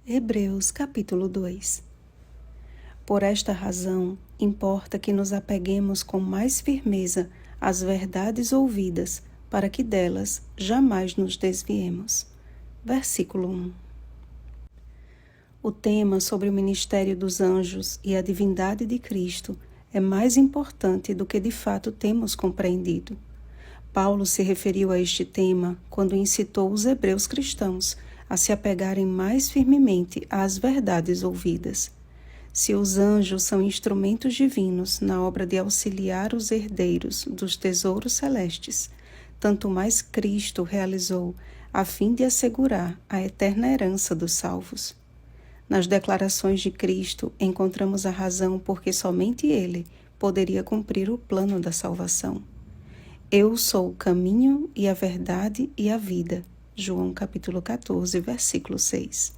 Hebreus capítulo 2. Por esta razão, importa que nos apeguemos com mais firmeza às verdades ouvidas, para que delas jamais nos desviemos. Versículo 1. O tema sobre o ministério dos anjos e a divindade de Cristo é mais importante do que de fato temos compreendido. Paulo se referiu a este tema quando incitou os hebreus cristãos a se apegarem mais firmemente às verdades ouvidas. Se os anjos são instrumentos divinos na obra de auxiliar os herdeiros dos tesouros celestes, tanto mais Cristo realizou a fim de assegurar a eterna herança dos salvos. Nas declarações de Cristo encontramos a razão por que somente Ele poderia cumprir o plano da salvação. Eu sou o caminho e a verdade e a vida. João capítulo 14, versículo 6.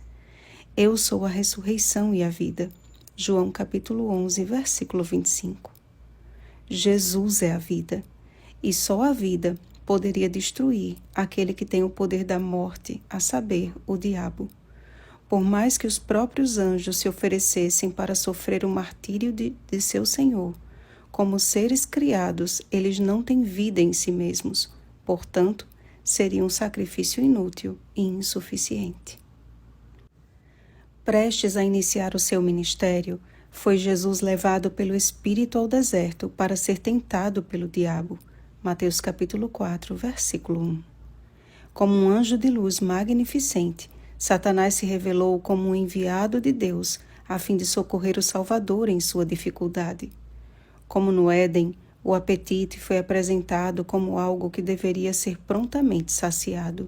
Eu sou a ressurreição e a vida. João capítulo 11, versículo 25. Jesus é a vida, e só a vida poderia destruir aquele que tem o poder da morte, a saber, o diabo. Por mais que os próprios anjos se oferecessem para sofrer o martírio de seu Senhor, como seres criados, eles não têm vida em si mesmos, portanto, seria um sacrifício inútil e insuficiente. Prestes a iniciar o seu ministério, foi Jesus levado pelo Espírito ao deserto para ser tentado pelo diabo. Mateus capítulo 4, versículo 1. Como um anjo de luz magnificente, Satanás se revelou como um enviado de Deus a fim de socorrer o Salvador em sua dificuldade. Como no Éden, o apetite foi apresentado como algo que deveria ser prontamente saciado.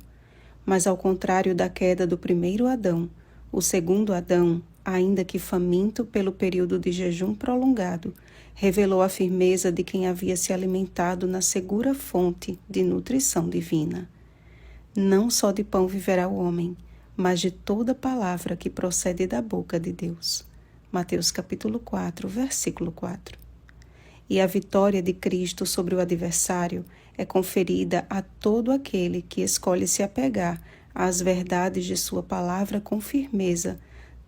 Mas ao contrário da queda do primeiro Adão, o segundo Adão, ainda que faminto pelo período de jejum prolongado, revelou a firmeza de quem havia se alimentado na segura fonte de nutrição divina. Não só de pão viverá o homem, mas de toda palavra que procede da boca de Deus. Mateus capítulo 4, versículo 4. E a vitória de Cristo sobre o adversário é conferida a todo aquele que escolhe se apegar às verdades de sua palavra com firmeza,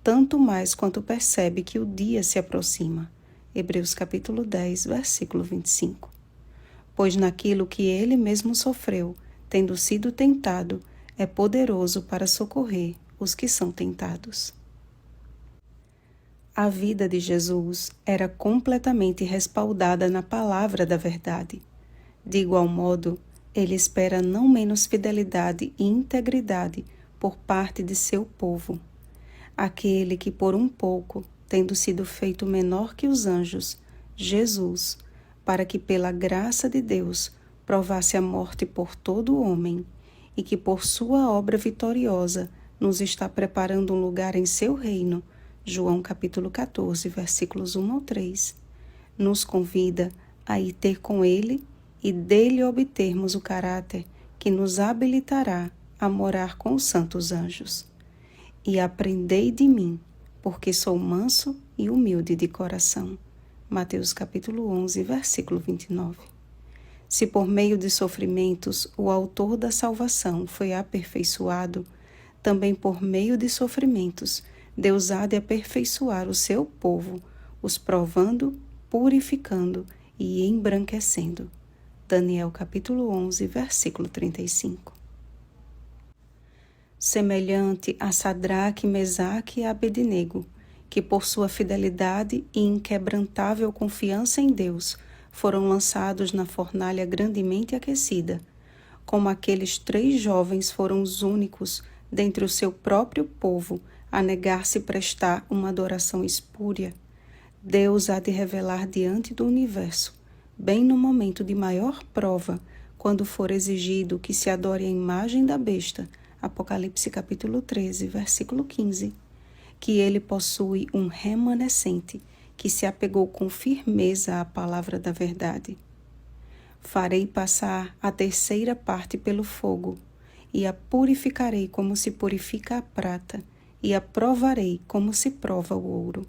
tanto mais quanto percebe que o dia se aproxima. Hebreus capítulo 10, versículo 25. Pois naquilo que ele mesmo sofreu, tendo sido tentado, é poderoso para socorrer os que são tentados. A vida de Jesus era completamente respaldada na palavra da verdade. De igual modo, ele espera não menos fidelidade e integridade por parte de seu povo. Aquele que por um pouco, tendo sido feito menor que os anjos, Jesus, para que pela graça de Deus provasse a morte por todo o homem, e que por sua obra vitoriosa nos está preparando um lugar em seu reino, João capítulo 14, versículos 1 ao 3, nos convida a ir ter com ele e dele obtermos o caráter que nos habilitará a morar com os santos anjos. E aprendei de mim, porque sou manso e humilde de coração. Mateus capítulo 11, versículo 29. Se por meio de sofrimentos o autor da salvação foi aperfeiçoado, também por meio de sofrimentos Deus há de aperfeiçoar o seu povo, os provando, purificando e embranquecendo. Daniel capítulo 11, versículo 35. Semelhante a Sadraque, Mesaque e Abednego, que por sua fidelidade e inquebrantável confiança em Deus foram lançados na fornalha grandemente aquecida, como aqueles 3 jovens foram os únicos dentre o seu próprio povo a negar-se prestar uma adoração espúria, Deus há de revelar diante do universo, bem no momento de maior prova, quando for exigido que se adore a imagem da besta, Apocalipse capítulo 13, versículo 15, que ele possui um remanescente que se apegou com firmeza à palavra da verdade. Farei passar a 3ª parte pelo fogo, e a purificarei como se purifica a prata, e a provarei como se prova o ouro.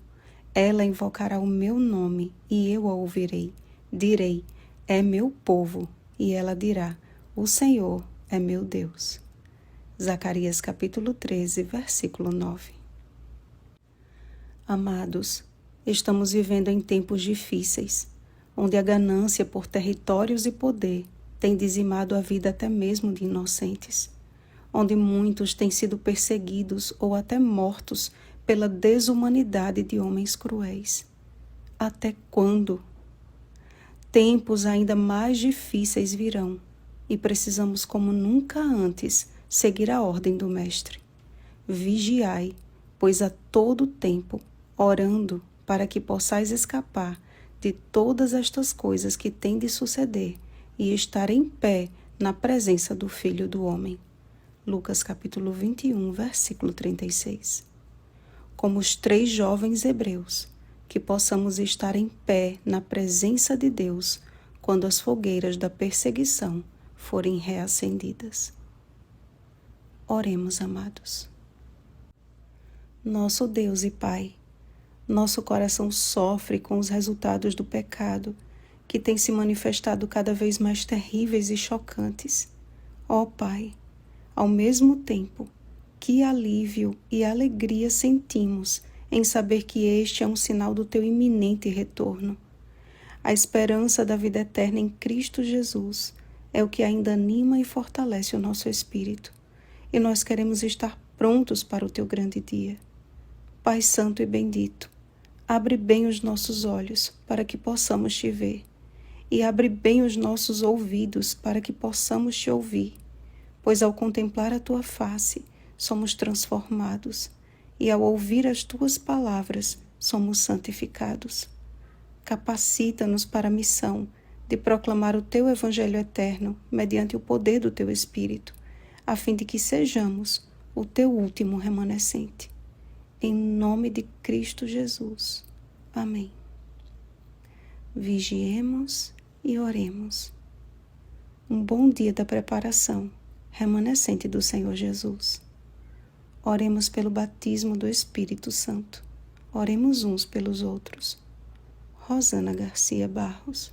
Ela invocará o meu nome, e eu a ouvirei. Direi, é meu povo, e ela dirá, o Senhor é meu Deus. Zacarias capítulo 13, versículo 9. Amados, estamos vivendo em tempos difíceis, onde a ganância por territórios e poder tem dizimado a vida até mesmo de inocentes, onde muitos têm sido perseguidos ou até mortos pela desumanidade de homens cruéis. Até quando? Tempos ainda mais difíceis virão e precisamos, como nunca antes, seguir a ordem do Mestre. Vigiai, pois a todo tempo, orando para que possais escapar de todas estas coisas que têm de suceder e estar em pé na presença do Filho do Homem. Lucas capítulo 21, versículo 36. Como os 3 jovens hebreus, que possamos estar em pé na presença de Deus quando as fogueiras da perseguição forem reacendidas. Oremos, amados. Nosso Deus e Pai, nosso coração sofre com os resultados do pecado, que tem se manifestado cada vez mais terríveis e chocantes. Ó Pai, ao mesmo tempo, que alívio e alegria sentimos em saber que este é um sinal do Teu iminente retorno. A esperança da vida eterna em Cristo Jesus é o que ainda anima e fortalece o nosso espírito, e nós queremos estar prontos para o Teu grande dia. Pai Santo e bendito, abre bem os nossos olhos para que possamos Te ver, e abre bem os nossos ouvidos para que possamos Te ouvir, pois ao contemplar a Tua face, somos transformados, e ao ouvir as Tuas palavras, somos santificados. Capacita-nos para a missão de proclamar o Teu Evangelho eterno mediante o poder do Teu Espírito, a fim de que sejamos o Teu último remanescente. Em nome de Cristo Jesus. Amém. Vigiemos e oremos. Um bom dia da preparação remanescente do Senhor Jesus. Oremos pelo batismo do Espírito Santo. Oremos uns pelos outros. Rosana Garcia Barros.